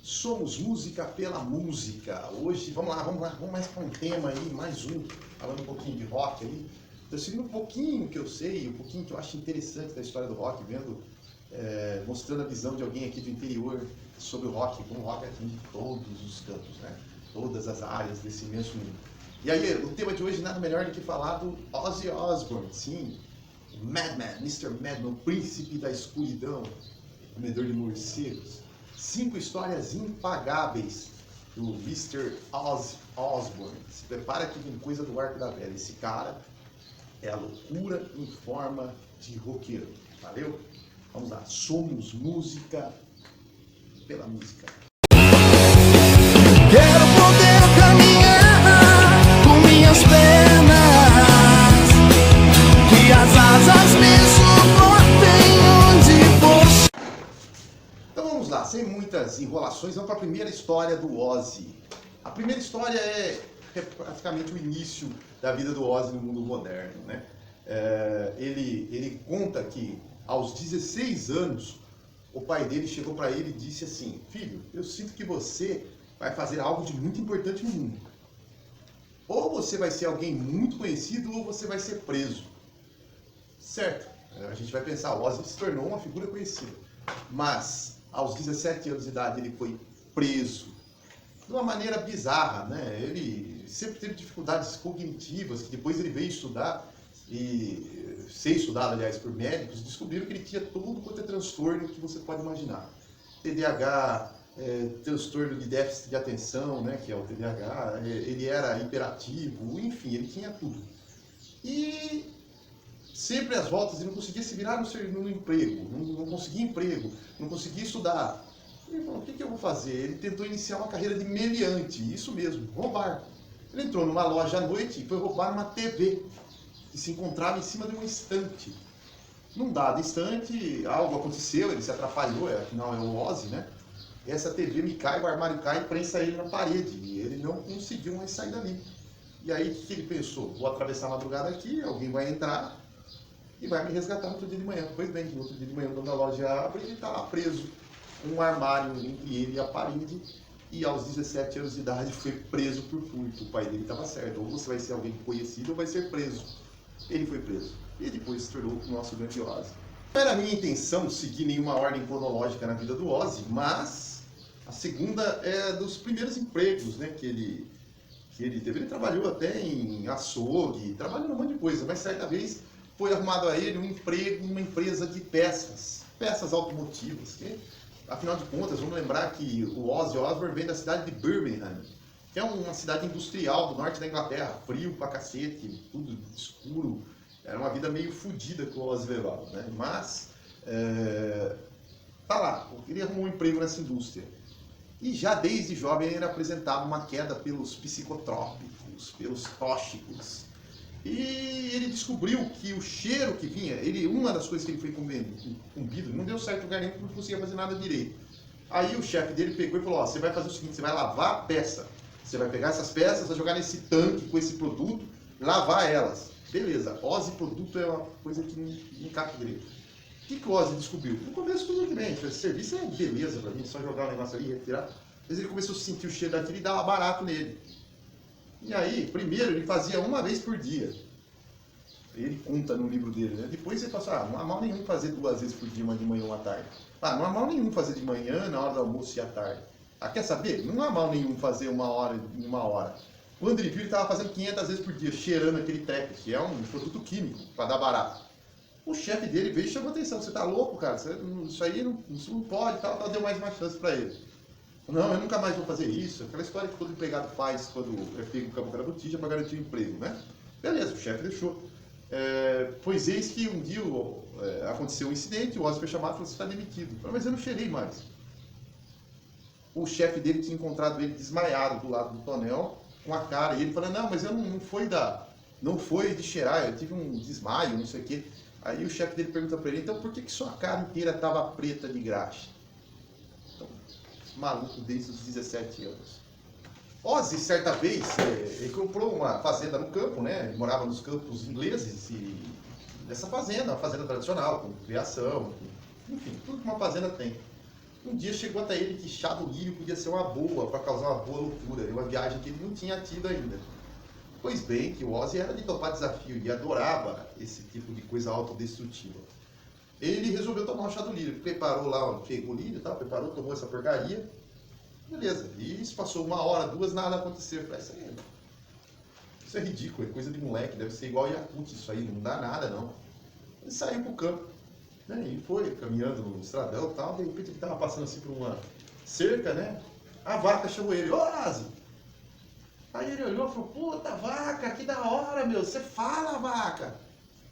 Somos música pela música. Hoje, vamos mais para um tema aí, mais um, falando um pouquinho de rock aí. Estou seguindo um pouquinho que eu sei, um pouquinho que eu acho interessante da história do rock, mostrando a visão de alguém aqui do interior sobre o rock, como o rock atinge todos os campos, né? Todas as áreas desse imenso mundo. E aí, o tema de hoje nada melhor do que falar do Ozzy Osbourne, sim, Madman, Mr. Madman, o príncipe da escuridão, comedor de morcegos. 5 histórias impagáveis do Mr. Ozzy Osbourne. Se prepara que vem coisa do arco da velha. Esse cara é a loucura em forma de roqueiro. Valeu? Vamos lá. Somos música pela música. Quero poder caminhar com minhas pernas, que as asas me suportem onde for. Então vamos lá, sem muitas enrolações, vamos para a primeira história do Ozzy. A primeira história é praticamente o início da vida do Ozzy no mundo moderno, né? Ele conta que aos 16 anos o pai dele chegou para ele e disse assim: filho, eu sinto que você vai fazer algo de muito importante no mundo. Ou você vai ser alguém muito conhecido ou você vai ser preso. Certo, a gente vai pensar, o Ozzy se tornou uma figura conhecida. Mas aos 17 anos de idade ele foi preso de uma maneira bizarra, né? Ele sempre teve dificuldades cognitivas, que depois ele veio estudar e ser estudado, aliás, por médicos, descobriram que ele tinha tudo quanto é transtorno que você pode imaginar. TDAH, transtorno de déficit de atenção, né, que é o TDAH, ele era hiperativo, enfim, ele tinha tudo. E sempre às voltas ele não conseguia se virar no emprego, não conseguia emprego, não conseguia estudar. Ele falou: o que eu vou fazer? Ele tentou iniciar uma carreira de meliante, isso mesmo, roubar. Ele entrou numa loja à noite e foi roubar uma TV que se encontrava em cima de um estante. Num dado instante, algo aconteceu, ele se atrapalhou, afinal é o Ozzy, né? Essa TV me cai, o armário cai e prensa ele na parede. E ele não conseguiu mais sair dali. E aí o que ele pensou? Vou atravessar a madrugada aqui, alguém vai entrar e vai me resgatar no outro dia de manhã. Pois bem, no outro dia de manhã o dono da loja abre e ele está lá preso. Um armário entre ele e a parede. E aos 17 anos de idade foi preso por furto. O pai dele estava certo. Ou você vai ser alguém conhecido ou vai ser preso. Ele foi preso. E depois se tornou o nosso grande Ozzy. Não era a minha intenção seguir nenhuma ordem cronológica na vida do Ozzy, mas a segunda é dos primeiros empregos, né, que ele teve. Ele trabalhou até em açougue, trabalhou num monte de coisa, mas certa vez foi arrumado a ele um emprego em uma empresa de peças automotivas. Que, afinal de contas, vamos lembrar que o Ozzy Osbourne vem da cidade de Birmingham, que é uma cidade industrial do norte da Inglaterra, frio pra cacete, tudo escuro. Era uma vida meio fodida que o Ozzy levava, né? Mas, tá lá, ele arrumou um emprego nessa indústria. E já desde jovem ele apresentava uma queda pelos psicotrópicos, pelos tóxicos. E ele descobriu que o cheiro que vinha, uma das coisas que ele foi incumbido, não deu certo em lugar nenhum porque não conseguia fazer nada direito. Aí o chefe dele pegou e falou: ó, você vai fazer o seguinte, você vai lavar a peça. Você vai pegar essas peças, vai jogar nesse tanque com esse produto, lavar elas. Beleza, Ozzy produto é uma coisa que não encaixa direito. O que o Ozzy descobriu? No começo tudo bem, esse serviço é beleza pra mim, só jogar o negócio ali e retirar. Mas ele começou a sentir o cheiro daquilo e dava barato nele. E aí, primeiro ele fazia uma vez por dia. Ele conta no livro dele, né? Depois ele passou: não há mal nenhum fazer 2 vezes por dia, uma de manhã e uma à tarde. Não há mal nenhum fazer de manhã, na hora do almoço e à tarde. Quer saber? Não há mal nenhum fazer 1 hora em 1 hora. Quando ele viu, ele estava fazendo 500 vezes por dia, cheirando aquele treco, que é um produto químico, para dar barato. O chefe dele veio e chamou atenção: você tá louco, cara? Isso aí não pode, tal, deu mais uma chance para ele. Não, eu nunca mais vou fazer isso. Aquela história que todo empregado faz quando é pego com a boca da botija para garantir o emprego, né? Beleza, o chefe deixou. Pois eis que um dia aconteceu um incidente, o Ozzy foi chamado e falou: você está demitido. Falei: mas eu não cheirei mais. O chefe dele tinha encontrado ele desmaiado do lado do tonel, com a cara, e ele falou: não, mas eu não foi de cheirar, eu tive um desmaio, não sei o quê. Aí o chefe dele pergunta para ele: então por que sua cara inteira estava preta de graxa? Então, maluco desde os 17 anos. Ozzy, certa vez, ele comprou uma fazenda no campo, né? Ele morava nos campos ingleses, e nessa fazenda, uma fazenda tradicional, com criação, enfim, tudo que uma fazenda tem. Um dia chegou até ele que chá do lírio podia ser uma boa, para causar uma boa loucura, uma viagem que ele não tinha tido ainda. Pois bem, que o Ozzy era de topar desafio e adorava esse tipo de coisa autodestrutiva. Ele resolveu tomar um chá do lírio, preparou lá, pegou o lírio, tá? Preparou, tomou essa porcaria. Beleza, e isso passou 1 hora, 2, nada aconteceu. Eu falei, isso é ridículo, é coisa de moleque, deve ser igual Yakult isso aí, não dá nada não. Ele saiu pro campo, né? E foi caminhando no estradão e tal, de repente ele estava passando assim por uma cerca, né? A vaca chamou ele, ô Ozzy! Aí ele olhou e falou, puta vaca, que da hora, meu, você fala, vaca!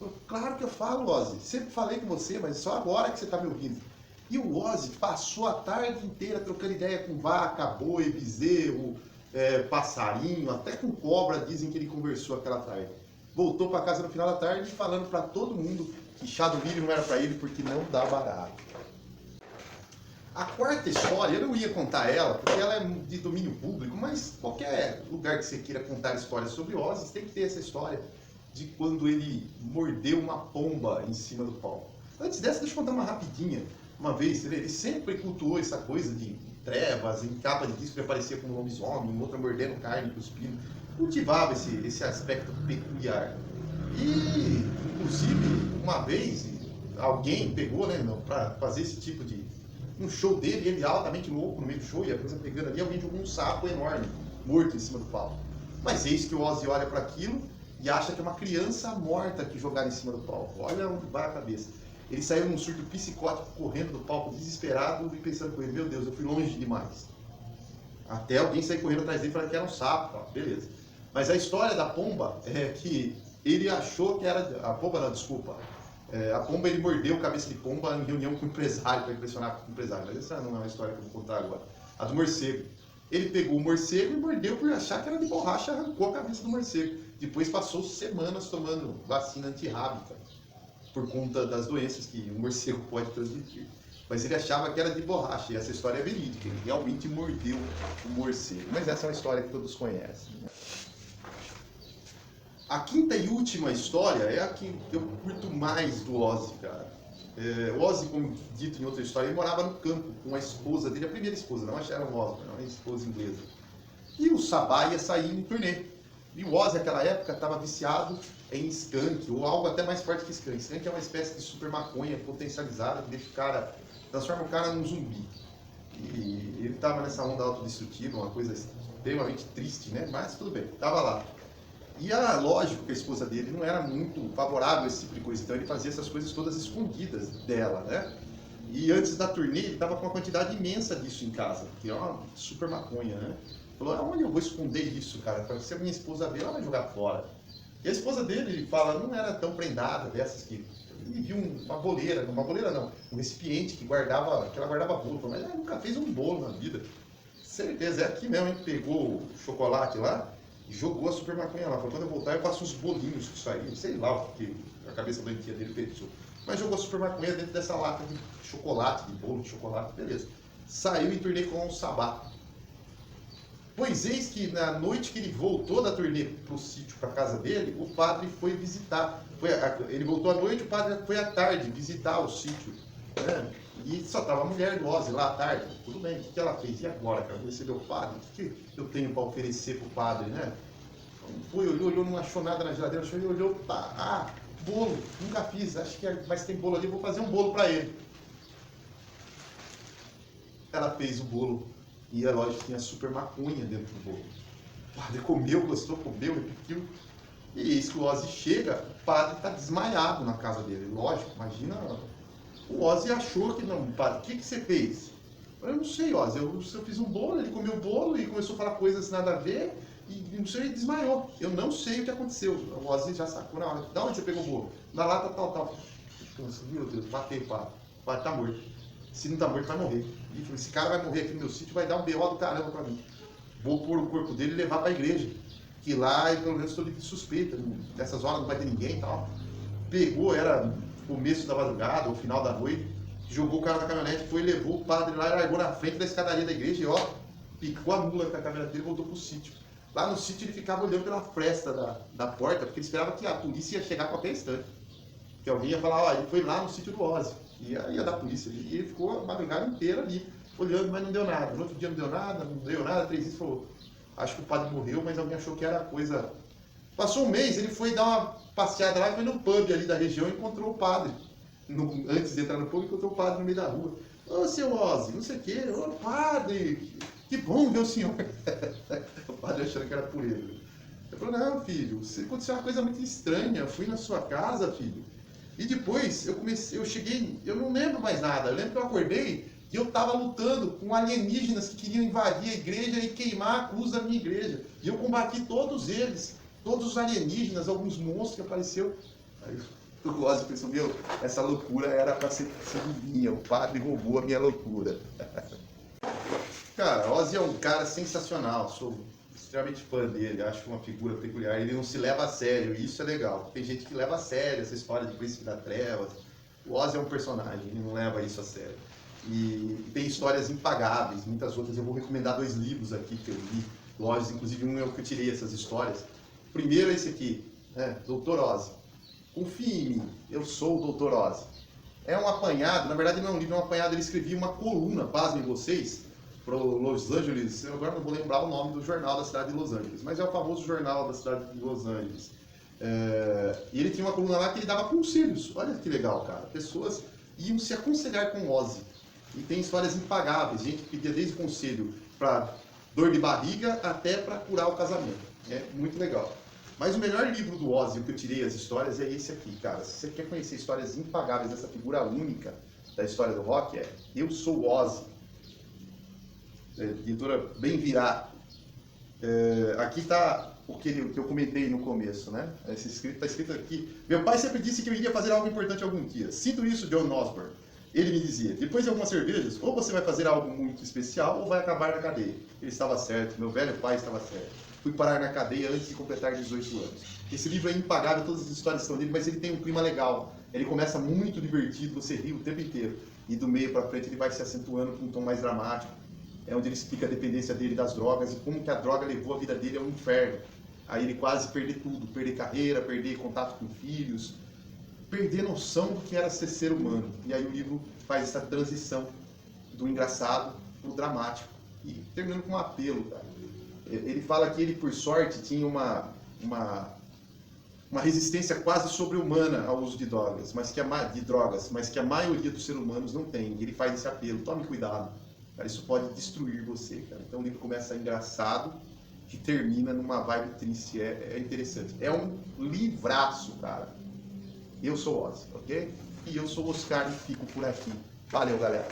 Eu, claro que eu falo, Ozzy, sempre falei com você, mas só agora que você está me ouvindo. E o Ozzy passou a tarde inteira trocando ideia com vaca, boi, bezerro, passarinho, até com cobra, dizem que ele conversou aquela tarde. Voltou para casa no final da tarde falando para todo mundo que chá do lírio não era para ele porque não dá barato. A quarta história, eu não ia contar ela porque ela é de domínio público, mas qualquer lugar que você queira contar histórias sobre Ozzy, tem que ter essa história de quando ele mordeu uma pomba em cima do palco. Antes dessa, deixa eu contar uma rapidinha. Uma vez, ele sempre cultuou essa coisa de trevas, em capa de disco ele aparecia como um lobisomem, outra mordendo carne, cuspindo. Cultivava esse aspecto peculiar. E, inclusive, uma vez, alguém pegou, né, para fazer esse tipo de... um show dele, ele altamente louco no meio do show, e a coisa pegando ali, alguém jogou um sapo enorme, morto em cima do palco. Mas eis que o Ozzy olha para aquilo e acha que é uma criança morta que jogaram em cima do palco. Olha onde vai a cabeça. Ele saiu num surto psicótico, correndo do palco, desesperado, e pensando com ele, meu Deus, eu fui longe demais. Até alguém sair correndo atrás dele e falar que era um sapo, beleza. Mas a história da pomba é que ele achou que era... a pomba não, desculpa. A pomba, ele mordeu cabeça de pomba em reunião com o empresário, para impressionar o empresário. Mas essa não é uma história que eu vou contar agora. A do morcego. Ele pegou o morcego e mordeu por achar que era de borracha, arrancou a cabeça do morcego. Depois passou semanas tomando vacina antirrábica, por conta das doenças que o morcego pode transmitir. Mas ele achava que era de borracha, e essa história é verídica, ele realmente mordeu o morcego. Mas essa é uma história que todos conhecem. A quinta e última história é a que eu curto mais do Ozzy, cara. O Ozzy, como dito em outra história, ele morava no campo com a esposa dele, a primeira esposa, não era um Ozzy, não era uma esposa inglesa. E o Sabá ia sair em turnê. E o Ozzy, naquela época, estava viciado em skunk, ou algo até mais forte que skunk. Skunk é uma espécie de super maconha potencializada que deixa o cara, transforma o cara num zumbi. E ele estava nessa onda autodestrutiva, uma coisa extremamente triste, né? Mas tudo bem, estava lá. E lógico que a esposa dele não era muito favorável a esse tipo de coisa, então ele fazia essas coisas todas escondidas dela, né? E antes da turnê, ele estava com uma quantidade imensa disso em casa, que é uma super maconha, né? Falou, aonde eu vou esconder isso, cara? Se a minha esposa ver, ela vai jogar fora. E a esposa dele, ele fala, não era tão prendada dessas que... Ele viu uma boleira não, um recipiente que ela guardava bolo. Mas ela nunca fez um bolo na vida. Certeza, é aqui mesmo, hein? Pegou o chocolate lá e jogou a super maconha lá. Falou, quando eu voltar eu faço uns bolinhos com isso aí. Sei lá o que a cabeça doentia dele pensou. Mas jogou a super maconha dentro dessa lata de chocolate, de bolo de chocolate, beleza. Saiu em turnê com o Sabá. Pois eis que na noite que ele voltou da turnê para o sítio, para a casa dele, o padre foi visitar. Ele voltou à noite, o padre foi à tarde visitar o sítio. Né? E só estava a mulher do Ozzy lá à tarde. Tudo bem, o que ela fez? E agora, cara? Recebeu o padre? O que eu tenho para oferecer para o padre, né? Foi, olhou, não achou nada na geladeira, olhou, tá, bolo, nunca fiz, acho que mas tem bolo ali, vou fazer um bolo para ele. Ela fez o bolo. E é lógico que tinha super maconha dentro do bolo. O padre comeu, gostou, comeu, repetiu. E eis que o Ozzy chega, o padre está desmaiado na casa dele. Lógico, imagina. O Ozzy achou que não, padre, o que você fez? Eu não sei, Ozzy, eu fiz um bolo, ele comeu o bolo e começou a falar coisas nada a ver, e não sei, ele desmaiou. Eu não sei o que aconteceu. O Ozzy já sacou na hora. Da onde você pegou o bolo? Na lata tal. Meu Deus, matei o padre. O padre tá morto. Se não tá morto, vai morrer. E falei, esse cara vai morrer aqui no meu sítio, vai dar um B.O. do caramba pra mim. Vou pôr o corpo dele e levar pra igreja. Que lá, eu, pelo menos, estou livre de suspeita. Nessas horas não vai ter ninguém e tal. Pegou, era começo da madrugada, ou final da noite. Jogou o cara na caminhonete, foi, levou o padre lá e largou na frente da escadaria da igreja. E ó, picou a mula com a caminhonete dele e voltou pro sítio. Lá no sítio ele ficava olhando pela fresta da porta, porque ele esperava que a polícia ia chegar a qualquer instante. Que alguém ia falar, ó, ele foi lá no sítio do Ozzy. Ia da polícia. E ele ficou a madrugada inteira ali, olhando, mas não deu nada. No outro dia não deu nada, não deu nada. 3 dias falou, acho que o padre morreu, mas alguém achou que era coisa... Passou um mês, ele foi dar uma passeada lá, foi num pub ali da região e encontrou o padre. Antes de entrar no pub, encontrou o padre no meio da rua. Ô, seu Ozzy, não sei o quê. Ô, padre, que bom ver o senhor. O padre achando que era por ele. Ele falou, não, filho, aconteceu uma coisa muito estranha. Eu fui na sua casa, filho. E depois eu cheguei, eu não lembro mais nada. Eu lembro que eu acordei e eu estava lutando com alienígenas que queriam invadir a igreja e queimar a cruz da minha igreja. E eu combati todos eles, todos os alienígenas, alguns monstros que apareceram. Aí o Ozzy pensou, meu, essa loucura era para ser minha, o padre roubou a minha loucura. Cara, Ozzy é um cara sensacional, sou extremamente fã dele, acho uma figura peculiar, ele não se leva a sério, e isso é legal. Tem gente que leva a sério essa história de Príncipe das Trevas. O Ozzy é um personagem, ele não leva isso a sério. E tem histórias impagáveis, muitas outras. Eu vou recomendar 2 livros aqui que eu li, lógico, inclusive um é o que eu tirei essas histórias. O primeiro é esse aqui, Dr. Ozzy. Confie em mim, eu sou o Dr. Ozzy. É um apanhado, na verdade não é um livro, é um apanhado, ele escrevia uma coluna, pasmem vocês, para Los Angeles, eu agora não vou lembrar o nome do jornal da cidade de Los Angeles, mas é o famoso jornal da cidade de Los Angeles. E ele tinha uma coluna lá que ele dava conselhos, olha que legal, cara. Pessoas iam se aconselhar com Ozzy. E tem histórias impagáveis, gente que pedia desde conselho para dor de barriga até para curar o casamento. É muito legal. Mas o melhor livro do Ozzy, o que eu tirei as histórias, é esse aqui, cara. Se você quer conhecer histórias impagáveis dessa figura única da história do rock, Eu Sou o Ozzy. Editora Bem Virá. Aqui está o que eu comentei no começo, né? Está escrito aqui. Meu pai sempre disse que eu iria fazer algo importante algum dia. Sinto isso, John Osborne. Ele me dizia, depois de algumas cervejas, ou você vai fazer algo muito especial ou vai acabar na cadeia. Ele estava certo, meu velho pai estava certo. Fui parar na cadeia antes de completar 18 anos. Esse livro é impagável, todas as histórias estão nele, mas ele tem um clima legal. Ele começa muito divertido, você ri o tempo inteiro. E do meio para frente ele vai se acentuando com um tom mais dramático. É onde ele explica a dependência dele das drogas e como que a droga levou a vida dele ao inferno. Aí ele quase perder tudo, perder carreira, perder contato com filhos, perder noção do que era ser humano. E aí o livro faz essa transição do engraçado para o dramático. E terminando com um apelo, cara. Ele fala que ele, por sorte, tinha uma resistência quase sobre-humana ao uso de drogas, mas que a maioria dos seres humanos não tem. E ele faz esse apelo, tome cuidado, cara, isso pode destruir você, cara. Então o livro começa engraçado e termina numa vibe triste, é interessante. É um livraço, cara. Eu sou Ozzy, ok? E eu sou o Oscar e fico por aqui. Valeu, galera!